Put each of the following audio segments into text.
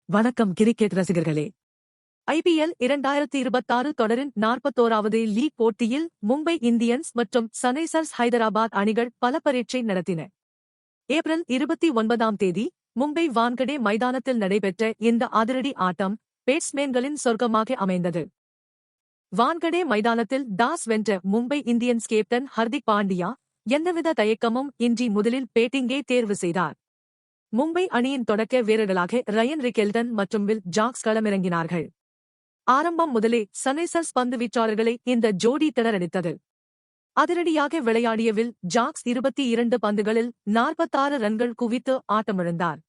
வணக்கம் கிரிக்கெட் ரசிகர்களே. IPL 2026 தொடரின் 41வது லீக் போட்டியில் மும்பை இந்தியன்ஸ் மற்றும் சன்ரைசர்ஸ் ஹைதராபாத் அணிகள் பல பரீட்சை நடத்தின. ஏப்ரல் 29ஆம் தேதி மும்பை வான்கடே மைதானத்தில் நடைபெற்ற இந்த அதிரடி ஆட்டம் பேட்ஸ்மேன்களின் சொர்க்கமாக அமைந்தது. வான்கடே மைதானத்தில் டாஸ் வென்ற மும்பை இந்தியன்ஸ் கேப்டன் ஹர்திக் பாண்டியா எந்தவித தயக்கமும் இன்றி முதலில் பேட்டிங்கை தேர்வு செய்தார். மும்பை அணியின் தொடக்க வீரர்களாக ரயன் ரிக்கெல்டன் மற்றும் வில் ஜாக்ஸ் களமிறங்கினார்கள். ஆரம்பம் முதலே சன்ரைசர்ஸ் பந்து வீச்சாளர்களை இந்த ஜோடி திணறடித்தது. அதிரடியாக விளையாடிய வில் ஜாக்ஸ் 22 பந்துகளில் 46 ரன்கள் குவித்து ஆட்டமிழந்தார்.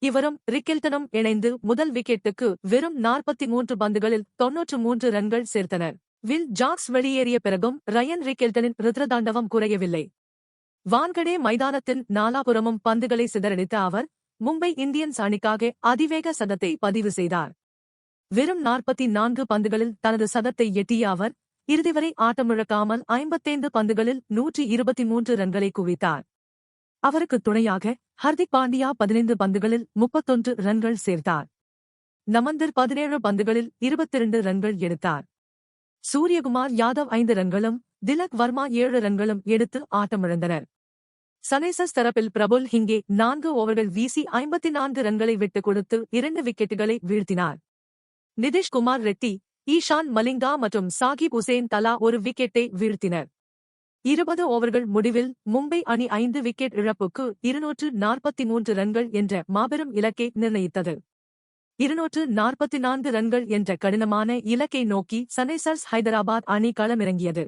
இவரும் ரிக்கெல்டனும் இணைந்து முதல் விக்கெட்டுக்கு வெறும் 43 பந்துகளில் 93 ரன்கள் சேர்த்தனர். வில் ஜாக்ஸ் வெளியேறிய பிறகும் ரயன் ரிக்கெல்டனின் ருத்ரதாண்டவம் குறையவில்லை. வான்கடே மைதானத்தின் நாலாபுறமும் பந்துகளை சிதறடித்த அவர் மும்பை இந்தியன்ஸ் அணிக்காக அதிவேக சதத்தை பதிவு செய்தார். வெறும் 44 பந்துகளில் தனது சதத்தை எட்டிய அவர் இறுதிவரை ஆட்டமிழக்காமல் 55 பந்துகளில் 123 ரன்களை குவித்தார். அவருக்கு துணையாக ஹர்திக் பாண்டியா 15 பந்துகளில் 31 ரன்கள் சேர்த்தார். நமந்தர் 17 பந்துகளில் 22 ரன்கள் எடுத்தார். சூரியகுமார் யாதவ் 5 ரன்களும் திலக் வர்மா 7 ரன்களும் எடுத்து ஆட்டமிழந்தனர். சன்ரைசர்ஸ் தரப்பில் பிரபுல் ஹிங்கே 4 ஓவர்கள் வீசி 54 ரன்களை விட்டுக் கொடுத்து 2 விக்கெட்டுகளை வீழ்த்தினார். நிதிஷ் குமார் ரெட்டி, ஈஷான் மலிங்கா மற்றும் சாகிப் உசேன் தலா ஒரு விக்கெட்டை வீழ்த்தினர். 20 ஓவர்கள் முடிவில் மும்பை அணி 5 விக்கெட் இழப்புக்கு 243 ரன்கள் என்ற மாபெரும் இலக்கை நிர்ணயித்தது. 244 ரன்கள் என்ற கடினமான இலக்கை நோக்கி சன்ரைசர்ஸ் ஹைதராபாத் அணி களமிறங்கியது.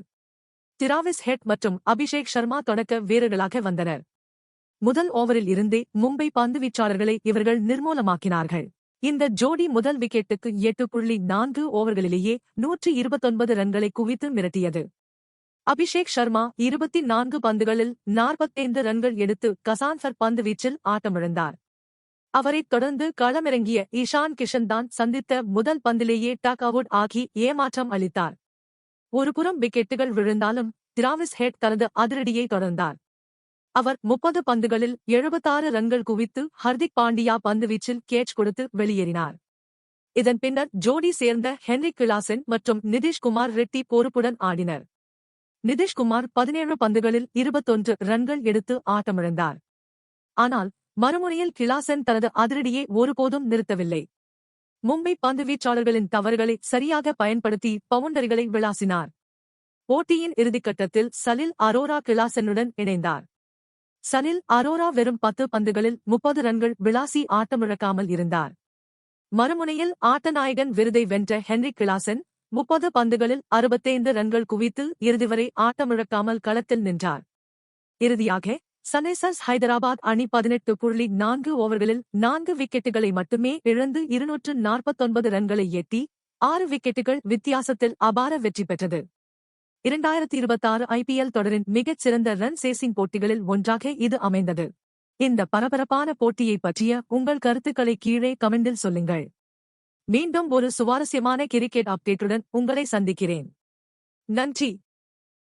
டிராவிஸ் ஹெட் மற்றும் அபிஷேக் சர்மா தொடக்க வீரர்களாக வந்தனர். முதல் ஓவரில் இருந்தே மும்பை பந்துவீச்சாளர்களை இவர்கள் நிர்மூலமாக்கினார்கள். இந்த ஜோடி முதல் விக்கெட்டுக்கு 8.4 ஓவர்களிலேயே 129 ரன்களை குவித்து மிரட்டியது. அபிஷேக் சர்மா 24 பந்துகளில் 45 ரன்கள் எடுத்து கசான்ஃபர் பந்து வீச்சில் ஆட்டமிழந்தார். அவரைத் தொடர்ந்து களமிறங்கிய ஈஷான் கிஷன் தான் சந்தித்த முதல் பந்திலேயே டக் அவுட் ஆகி ஏமாற்றம் அளித்தார். ஒருபுறம் விக்கெட்டுகள் விழுந்தாலும் டிராவிஸ் ஹெட் தனது அதிரடியை தொடர்ந்தார். அவர் 30 பந்துகளில் 76 ரன்கள் குவித்து ஹர்திக் பாண்டியா பந்துவீச்சில் கேட்ச் கொடுத்து வெளியேறினார். இதன் பின்னர் ஜோடி சேர்ந்த ஹென்ரிக் கிளாசன் மற்றும் நிதிஷ் குமார் ரெட்டி பொறுப்புடன் ஆடினர். நிதிஷ் குமார் 17 பந்துகளில் 21 ரன்கள் எடுத்து ஆட்டமிழந்தார். ஆனால் மறுமுனையில் கிளாசன் தனது அதிரடியை ஒருபோதும் நிறுத்தவில்லை. மும்பை பந்துவீச்சாளர்களின் தவறுகளை சரியாக பயன்படுத்தி பவுண்டரிகளை விளாசினார். போட்டியின் இறுதிக்கட்டத்தில் சலில் அரோரா கிளாசனுடன் இணைந்தார். சலில் அரோரா வெறும் 10 பந்துகளில் 30 ரன்கள் விளாசி ஆட்டமிழக்காமல் இருந்தார். மறுமுனையில் ஆட்டநாயகன் விருதை வென்ற ஹென்ரிக் கிளாசன் 30 பந்துகளில் 65 ரன்கள் குவித்து இறுதிவரை ஆட்டமிழக்காமல் களத்தில் நின்றார். இறுதியாக சன்ரைசர்ஸ் ஹைதராபாத் அணி 18.4 ஓவர்களில் 4 விக்கெட்டுகளை மட்டுமே இழந்து 249 ரன்களை எட்டி 6 விக்கெட்டுகள் வித்தியாசத்தில் அபார வெற்றி பெற்றது. 2026 IPL தொடரின் மிகச் சிறந்த ரன் சேசிங் போட்டிகளில் ஒன்றாக இது அமைந்தது. இந்த பரபரப்பான போட்டியை பற்றிய உங்கள் கருத்துக்களை கீழே கமெண்டில் சொல்லுங்கள். மீண்டும் ஒரு சுவாரஸ்யமான கிரிக்கெட் அப்டேட்டுடன் உங்களை சந்திக்கிறேன். நன்றி.